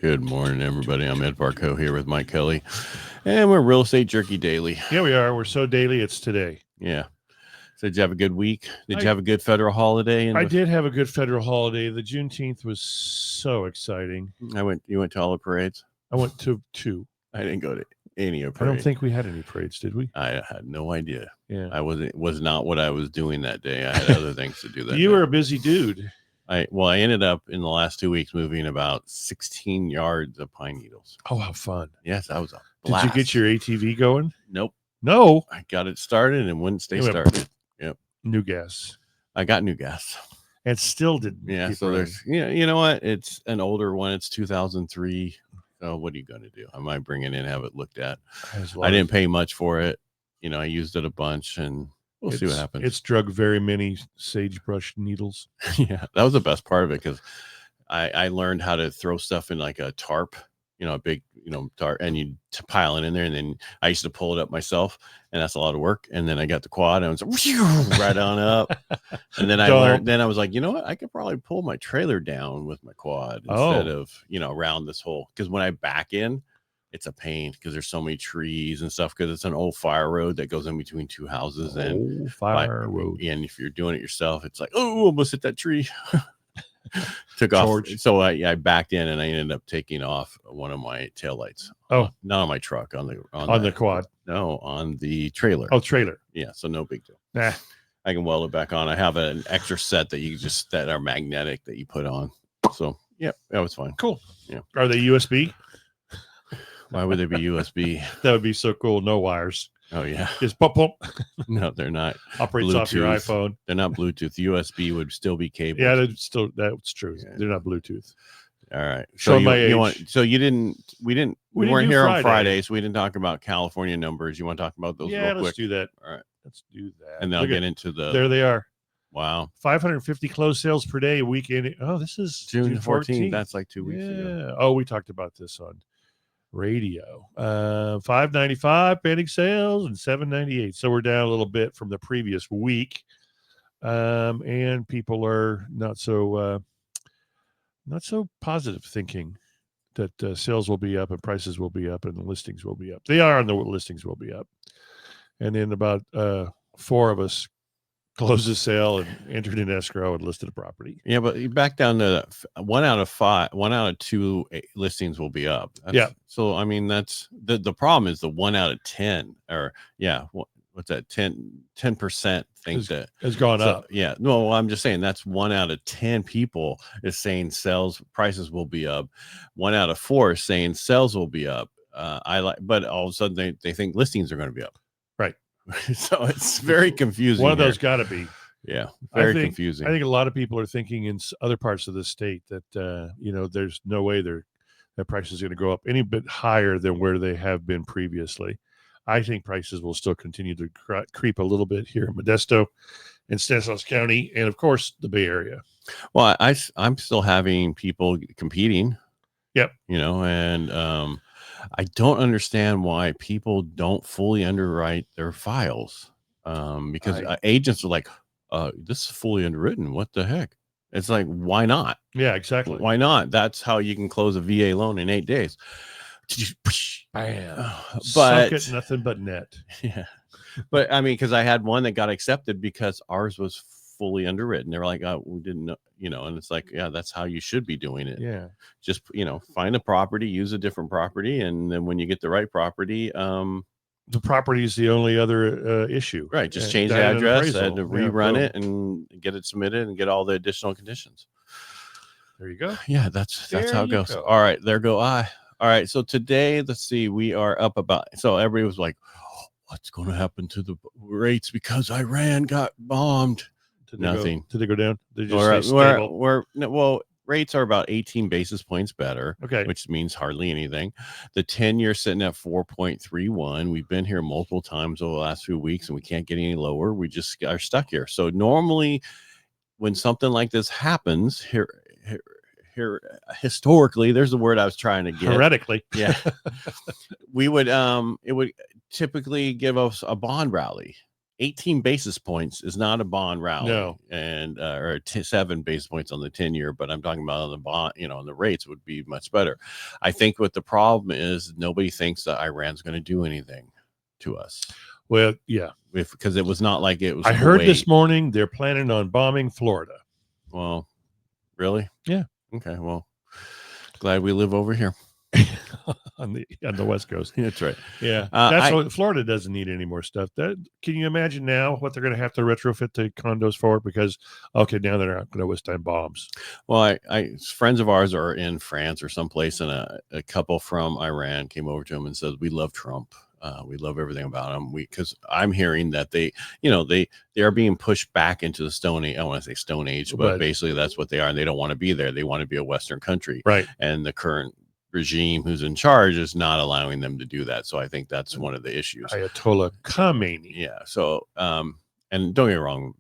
Good morning, everybody. I'm Ed Parcaut here with Mike Kelly, and we're Real Estate Jerky Daily. Yeah, we are. We're so daily. It's today. Yeah. So did you have a good week? Did you have a good federal holiday? I did have a good federal holiday. The Juneteenth was so exciting. You went to all the parades? I went to two. I didn't go to any of the I parades. don't think we had any parades, did we? I had no idea. Yeah. It was not what I was doing that day. I had other things to do that You day. were a busy dude. I ended up in the last 2 weeks moving about 16 yards of pine needles. Oh, how fun. Yes, that was a blast. Did you get your ATV going? Nope. No. I got it started and wouldn't stay started. Yep. New gas. I got new gas. And still didn't. Yeah. So there's, you know what? It's an older one. It's 2003. So what are you going to do? I might bring it in, have it looked at. I didn't pay much for it. You know, I used it a bunch and we'll see what happens. It's drug very many sagebrush needles. Yeah. That was the best part of it because I learned how to throw stuff in like a tarp, a big, tarp, and you pile it in there. And then I used to pull it up myself, and that's a lot of work. And then I got the quad and I was like, right on up. And then I was like, you know what? I could probably pull my trailer down with my quad instead of, around this hole. Because when I back in, it's a pain because there's so many trees and stuff because it's an old fire road that goes in between two houses. And fire road. And if you're doing it yourself, it's like, oh, almost hit that tree. Took George. off. So I backed in and I ended up taking off one of my taillights. Oh, not on my truck, on the quad. No, on the trailer. Oh, trailer. Yeah. So no big deal. Nah. I can weld it back on. I have an extra set that are magnetic that you put on. So yeah, that was fine. Cool. Yeah. Are they USB? Why would they be USB? That would be so cool. No wires. Oh yeah. Just pump, pump. No, they're not. Operates Bluetooth. off your iPhone. They're not Bluetooth. USB would still be cable. Yeah, that's true. Yeah. They're not Bluetooth. All right. So we weren't here on Friday, so we didn't talk about California numbers. You want to talk about those real quick? Let's do that. All right. Let's do that. And then I'll get into there they are. Wow. 550 closed sales per day a weekend. Oh, this is June 14th. That's like 2 weeks ago. Oh, we talked about this on radio. 595 pending sales and 798. So we're down a little bit from the previous week. And people are not so positive thinking that sales will be up and prices will be up and the listings will be up. They are, and the listings will be up. And then about 4 of us closed the sale and entered in escrow and listed a property. Yeah, but back down to 1 out of 2 listings will be up. So I mean, that's the problem is the 1 out of 10 or what's that 10% think that has gone up. Yeah, no, I'm just saying that's 1 out of 10 people is saying prices will be up. 1 out of 4 is saying sales will be up. But all of a sudden they think listings are going to be up. Right. So it's very confusing. One of those got to be. Yeah, very confusing. I think a lot of people are thinking in other parts of the state that there's no way that price is going to go up any bit higher than where they have been previously. I think prices will still continue to creep a little bit here in Modesto and Stanislaus County, and of course the Bay Area. Well, I'm still having people competing. Yep. And I don't understand why people don't fully underwrite their files because agents are like, this is fully underwritten. What the heck? It's like, why not? Yeah, exactly. Why not? That's how you can close a VA loan in 8 days. Bam. But suck it, nothing but net. Yeah. But I mean, because I had one that got accepted because ours was fully underwritten. They were like, oh, we didn't know, and it's like, yeah, that's how you should be doing it. Yeah. Just, find a property, use a different property. And then when you get the right property, the property is the only other issue. Right. Just change the address and rerun it and get it submitted and get all the additional conditions. There you go. Yeah. That's how it goes. All right. There go I. All right. So today, let's see, we are up so everybody was like, what's going to happen to the rates because Iran got bombed? Nothing. Did they go down? Did they just stay stable? Rates are about 18 basis points better. Okay. Which means hardly anything. The 10-year sitting at 4.31. We've been here multiple times over the last few weeks and we can't get any lower. We just are stuck here. So normally when something like this happens here, historically, there's the word I was trying to get. Heretically. Yeah. We would, it would typically give us a bond rally. 18 basis points is not a bond rally. No. And or 7 basis points on the 10-year, but I'm talking about on the bond, on the rates would be much better. I think what the problem is, nobody thinks that Iran's going to do anything to us. Well, yeah. Because it was not like it was. I heard this morning they're planning on bombing Florida. Well, really? Yeah. Okay. Well, glad we live over here. on the West Coast. That's right. Yeah. That's what Florida doesn't need any more stuff. Can you imagine now what they're going to have to retrofit the condos for? Because now they're not going to withstand bombs. Well, friends of ours are in France or someplace, and a couple from Iran came over to him and said, "We love Trump. We love everything about him." Because I'm hearing that they are being pushed back into the Stone Age. I want to say Stone Age, but basically that's what they are, and they don't want to be there. They want to be a Western country, right? And the current regime who's in charge is not allowing them to do that. So I think that's one of the issues. Ayatollah Khamenei. Yeah. So, and don't get me wrong,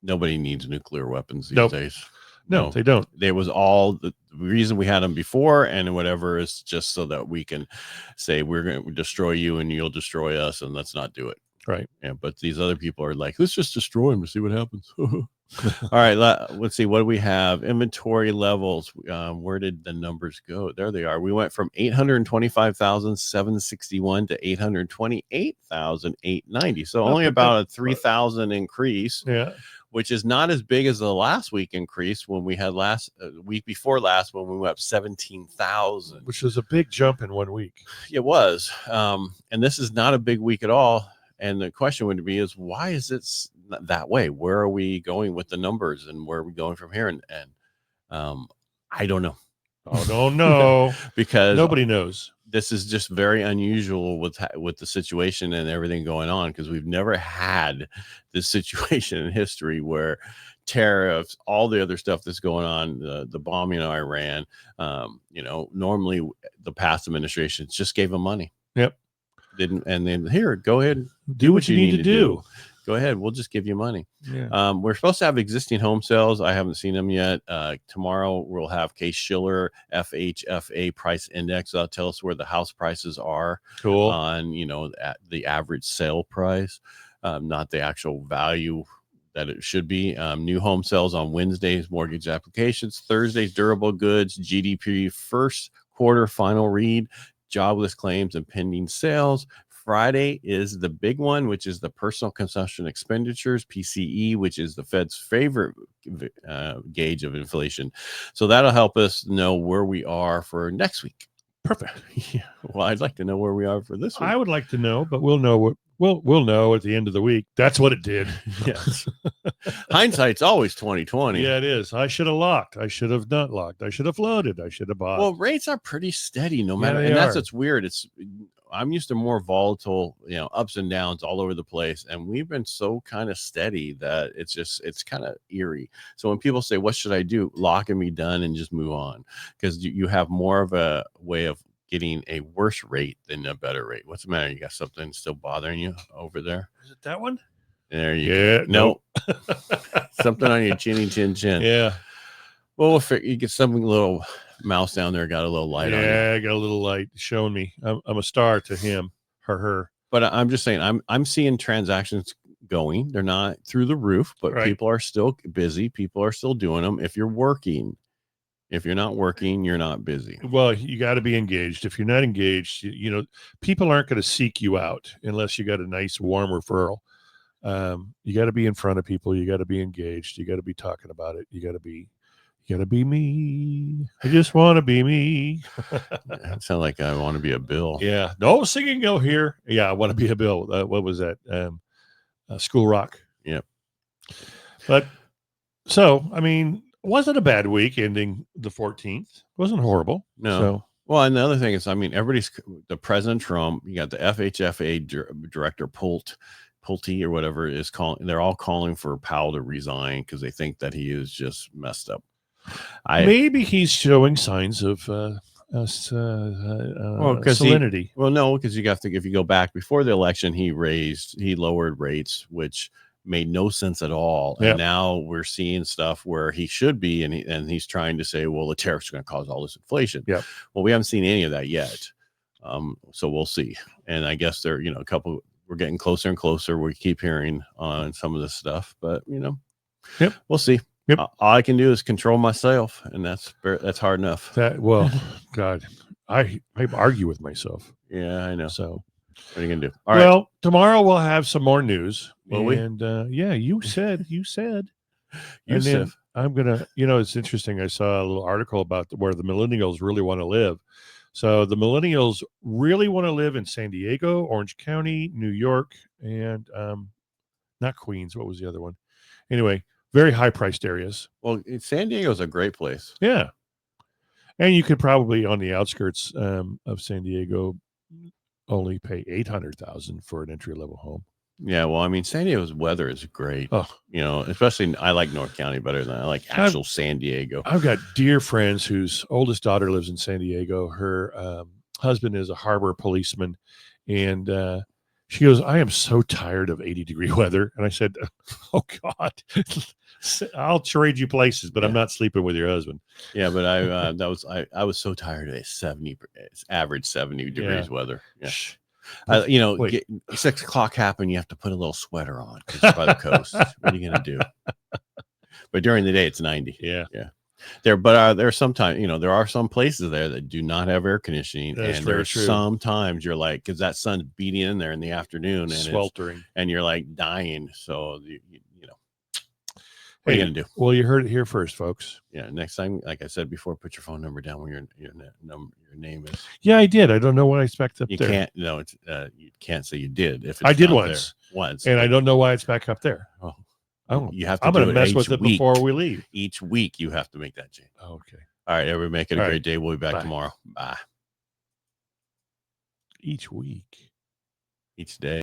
nobody needs nuclear weapons these days. No, they don't. There was all the reason we had them before, and whatever is just so that we can say we're going to destroy you and you'll destroy us, and let's not do it. Right. Yeah. But these other people are like, let's just destroy them to see what happens. All right, let's see. What do we have? Inventory levels. Where did the numbers go? There they are. We went from 825,761 to 828,890. So only about a 3,000 increase. Yeah. Which is not as big as the last week increase when we had week before last when we went up 17,000. Which was a big jump in 1 week. It was. And this is not a big week at all. And the question would be is, why is it that way? Where are we going with the numbers, and where are we going from here? And I don't know. Oh, don't know. Because nobody knows. This is just very unusual with the situation and everything going on, because we've never had this situation in history where tariffs, all the other stuff that's going on, the bombing of Iran, normally the past administrations just gave them money. Yep. Didn't, and then here, go ahead, do what you need to do. Go ahead, we'll just give you money. Yeah. We're supposed to have existing home sales. I haven't seen them yet. Tomorrow we'll have Case-Shiller FHFA price index. That'll tell us where the house prices are. Cool. On at the average sale price, not the actual value that it should be. New home sales on Wednesdays, mortgage applications. Thursdays, durable goods, GDP first quarter final read, jobless claims, and pending sales. Friday is the big one, which is the personal consumption expenditures, PCE, which is the Fed's favorite gauge of inflation. So that'll help us know where we are for next week. Perfect. Yeah. Well, I'd like to know where we are for this week. I would like to know, but we'll know we'll know at the end of the week. That's what it did. Yes. Hindsight's always 20/20. Yeah, it is. I should have locked. I should have not locked. I should have floated. I should have bought. Well, rates are pretty steady no matter. And that's what's weird. I'm used to more volatile, ups and downs all over the place. And we've been so kind of steady that it's kind of eerie. So when people say, what should I do? Lock and be done and just move on. Because you have more of a way of getting a worse rate than a better rate. What's the matter? You got something still bothering you over there? Is it that one? There you go. No. Something on your chinny chin chin. Yeah. Well, if you get something little mouse down there, got a little light on you. Yeah, I got a little light showing me. I'm a star to him, her. But I'm just saying, I'm seeing transactions going. They're not through the roof, but people are still busy. People are still doing them. If you're working, if you're not working, you're not busy. Well, you got to be engaged. If you're not engaged, people aren't going to seek you out unless you got a nice, warm referral. You got to be in front of people. You got to be engaged. You got to be talking about it. You got to be me. I just want to be me. That sounds like I want to be a Bill. Yeah. No singing go here. Yeah. I want to be a Bill. What was that? School Rock. Yep. But so, wasn't a bad week ending the 14th. Wasn't horrible. No. So, well, and the other thing is, everybody's the President Trump, you got the FHFA director Pulte or whatever is calling. They're all calling for Powell to resign because they think that he is just messed up. Maybe he's showing signs of salinity. No, because you have to. If you go back before the election, he lowered rates, which made no sense at all. Yep. And now we're seeing stuff where he should be, and he's trying to say, well, the tariffs are going to cause all this inflation. Yeah. Well, we haven't seen any of that yet. So we'll see. And I guess there, a couple we're getting closer and closer. We keep hearing on some of this stuff, but Yep. we'll see. Yep. All I can do is control myself, and that's hard enough. God, I argue with myself. Yeah, I know. So what are you gonna do? All right. Tomorrow we'll have some more news. Will we? And you said. And then Yusuf. I'm gonna. It's interesting. I saw a little article about where the millennials really want to live. So the millennials really want to live in San Diego, Orange County, New York, and not Queens. What was the other one? Anyway, very high-priced areas. Well, San Diego's a great place. Yeah. And you could probably, on the outskirts of San Diego, only pay $800,000 for an entry-level home. Yeah, well, I mean, San Diego's weather is great. Oh, especially I like North County better than I like actual San Diego. I've got dear friends whose oldest daughter lives in San Diego. Her husband is a harbor policeman, and she goes, "I am so tired of 80-degree weather." And I said, "Oh God, I'll trade you places, but I'm not sleeping with your husband." Yeah, but I was so tired of average 70 degrees weather. Yeah. 6 o'clock happened. You have to put a little sweater on because it's by the coast. What are you gonna do? But during the day, it's 90. Yeah. There's sometimes there are some places there that do not have air conditioning, and there's sometimes you're like, because that sun's beating in there in the afternoon and sweltering, and you're like dying. So what are you gonna do? Well, you heard it here first, folks. Yeah. Next time, like I said before, put your phone number down where your name is. Yeah, I did. I don't know what I expect up there. You can't. No, it's you can't say you did. If it's I did once, and I don't know why it's back up there. Oh, you have to. I'm going to mess with it before we leave. Each week, you have to make that change. Okay. All right, everybody, make it a great day. We'll be back tomorrow. Bye. Each week. Each day.